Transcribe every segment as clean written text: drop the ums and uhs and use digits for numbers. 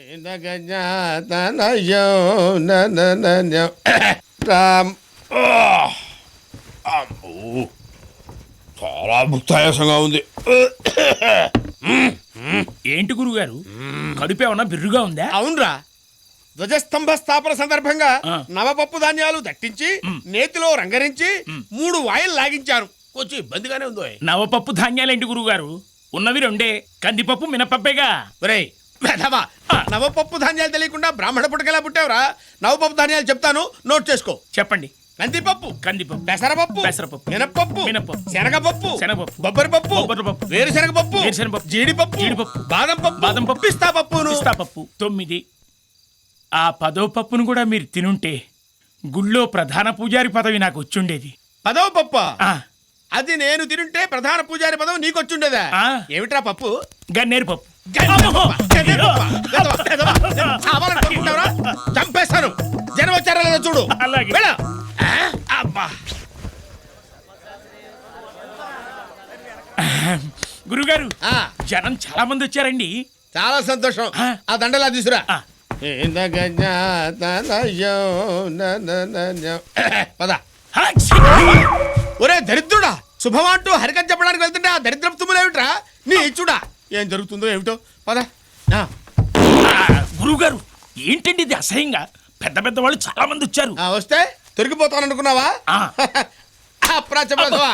చాలా భుక్తాయాసంగా ఉంది. ఏంటి గురుగారు, కడుపు ఏమన్నా బిర్రుగా ఉందా? అవునరా, ధ్వజస్తంభ స్థాపన సందర్భంగా ఆ. నవపప్పు ధాన్యాలు దట్టించి నేతిలో రంగరించి 3 వాయిల్ లాగించారు. కొంచెం ఇబ్బందిగానే ఉందో. నవపప్పు ధాన్యాలేంటి గురుగారు, ఉన్నవి రెండే, కందిపప్పు మినపప్పేగా. ఒరేయ్ వెధవా, నవపప్పు ధాన్యాలు తెలియకుండా బ్రాహ్మణ పుట్టకెలా పుట్టావురా? నవపప్పు ధాన్యాలు చెప్తాను, నోట్ చేసుకో. చెప్పండి. కందిపప్పు, కందిపప్పు, పెసరపప్పు, పెసరపప్పు, మినపప్పు, మినపప్పు, శనగపప్పు, శనగపప్పు, బొబ్బరిపప్పు, బొబ్బరిపప్పు, వేరుశనగపప్పు, వేరుశనగపప్పు, జీడిపప్పు, జీడిపప్పు, బాదం పప్పు, బాదం పప్పు, పిస్తా పప్పును, పిస్తా పప్పు 9. ఆ 10వ పప్పును కూడా మీరు తినుంటే గుళ్ళో ప్రధాన పూజారి పదవి నాకు వచ్చుండేది. 10వ పప్పు ఆ, అది నేను తినుంటే ప్రధాన పూజారి పదం నీకొచ్చుండేదా? ఆ. ఏమిట్రా పప్పు? గన్నేరు పప్పు. చంపేస్తాను. జనం వచ్చారా లేదా చూడు. అలాగే. వెళ్ళు. అబ్బా, గురుగారు, ఆ, జనం చాలా మంది వచ్చారండి. చాలా సంతోషం. ఆ. ఆ దండలా తీసురా. ఆ. పద. హాక్షి! ఒరే దరిద్రుడా, శుభమంటూ హరికథ చెప్పడానికి వెళ్తుంటే ఆ దరిద్రపు తుమ్ములేమిట్రా? నీ ఇచ్చుడా, ఏం జరుగుతుందో ఏమిటో. పద. ఆ. గురుగారు, ఏంటండి ఇది అసహ్యంగా? పెద్ద పెద్ద వాళ్ళు చాలా మంది వచ్చారు. వస్తే తొరిగిపోతాననుకున్నావా? ఆ. అప్రాచపడతావా?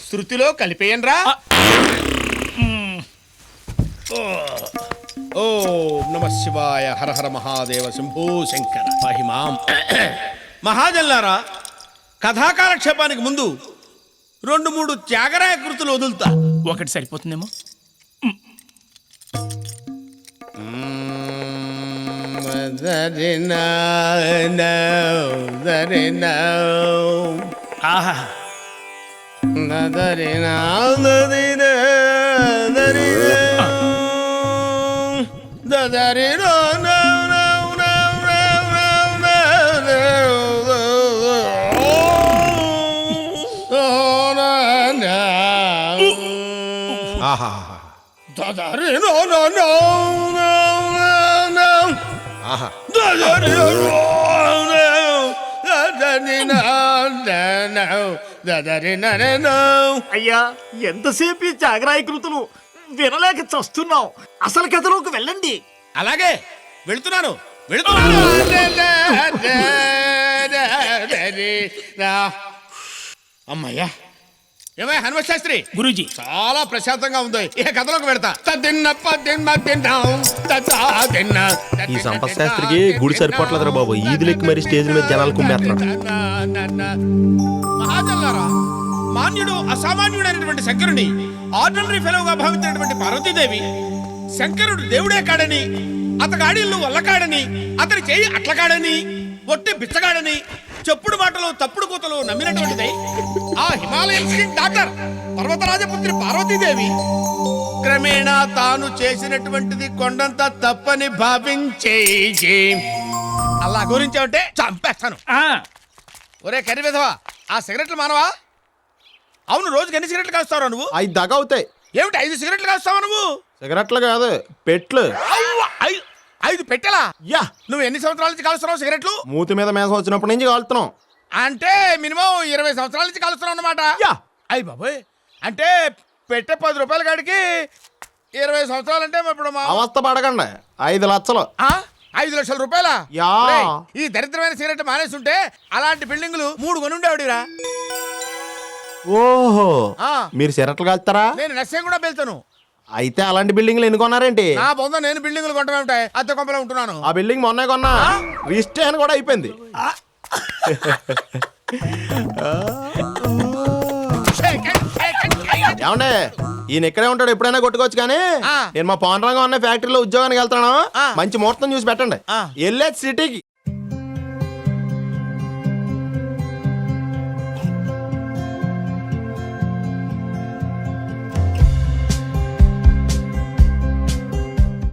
శృతిలో కలిపేయనరా. ఓ నమ శివాయ, హర హర మహాదేవ, శంభో శంకర పాహిమాం. మహాజన్లారా, కథాకాలక్షేపానికి ముందు 2-3 త్యాగరాయ కృతులు వదులుతా. ఒకటి సరిపోతుందేమో. ఆహా, అయ్యా, ఎంతసేపు ఈ జాగరాయి కృతులు వినలేక చస్తున్నాం. అసలు కథలోకి వెళ్ళండి. అలాగే వెళుతున్నాను, వెళుతున్నాను. అమ్మయ్యా. ఏమయ్య హనుమ శాస్త్రి, గురూజీ, చాలా ప్రశాంతంగా ఉంది. ఇక కథలోకి వెళతా. ఈ సంపత్ శాస్త్రికి గుడి సరిపోట్లేదురా బాబు. ఈదులెక్కి మరి స్టేజ్ మీద జనాలు కుమ్మేస్తున్నాడు. మహాజల్లారా, మాన్యుడు అసామాన్యుడైనటువంటి శంకరుని ఆర్డినరీ ఫెలోగా భావించినటువంటి పార్వతీదేవి శంకరుడు దేవుడే కాడని, అతగాడిల్లు వల్లకాడని, అతని చేయి అట్లకాడని, ఒట్టి బిచ్చగాడని, చెప్పుడు మాటలు తప్పుడు కూతలు నమ్మినటువంటిదై ఆ హిమాలయన్ స్కిన్ డాక్టర్ పర్వతరాజపుత్రి పార్వతీదేవి క్రమేణా తాను చేసినటువంటిది కొండంత తప్పని భావించే అలా గురించి అంటే చంపేస్తాను. ఒరే కర్రీ విధవా, ఆ సిగరెట్లు మానవా? అవును, రోజుకి ఎన్ని సిగరెట్లు కాస్తావు నువ్వు? 5 దాకా అవుతాయి. ఏమిటి 5 సిగరెట్లు కాస్తావా నువ్వు? సిగరెట్లు కాదు, పెట్లు. 5 పెట్టెలా? యా. నువ్వు ఎన్ని సంవత్సరాల నుంచి కాలుస్తున్నావు సిగరెట్లు? మూతి మీద మేసం వచ్చినప్పటి నుంచి కాలుతున్నాం. అంటే మినిమం 20 సంవత్సరాల నుంచి కాలుస్తున్నావు అన్నమాట. యా. అయ్యి బాబోయ్, అంటే పెట్టే 10 రూపాయల కాడికి 20 సంవత్సరాలు అంటే ఇప్పుడు మా అవస్థ పడకండి. 5 లక్షలు. 5 లక్షల రూపాయల. యా. ఈ దరిద్రమైన సిగరెట్ మానేస్తుంటే అలాంటి బిల్డింగులు 3 కొనుండేవాడిరా. ఓహో, ఆ. మీరు సిగరెట్లు కాల్తారా? నేను నష్టం కూడా వెళ్తాను. అయితే అలాంటి బిల్డింగ్లు ఎన్ని కొన్నారేంటి? నా బొంద నేను బిల్డింగులు కొంటమే ఉంటాయి, అద్దె కొంపలో ఉంటున్నాను. ఆ బిల్డింగ్ మొన్నే కొన్నా, రిజిస్ట్రేషన్ కూడా అయిపోయింది. ఏమండే, ఈయన ఇక్కడే ఉంటాడు, ఎప్పుడైనా కొట్టుకోవచ్చు. కానీ నేను మా పవన్ రంగం అన్న ఫ్యాక్టరీలో ఉద్యోగానికి వెళ్తాను. మంచి ముహూర్తం చూసి పెట్టండి. వెళ్ళే సిటీకి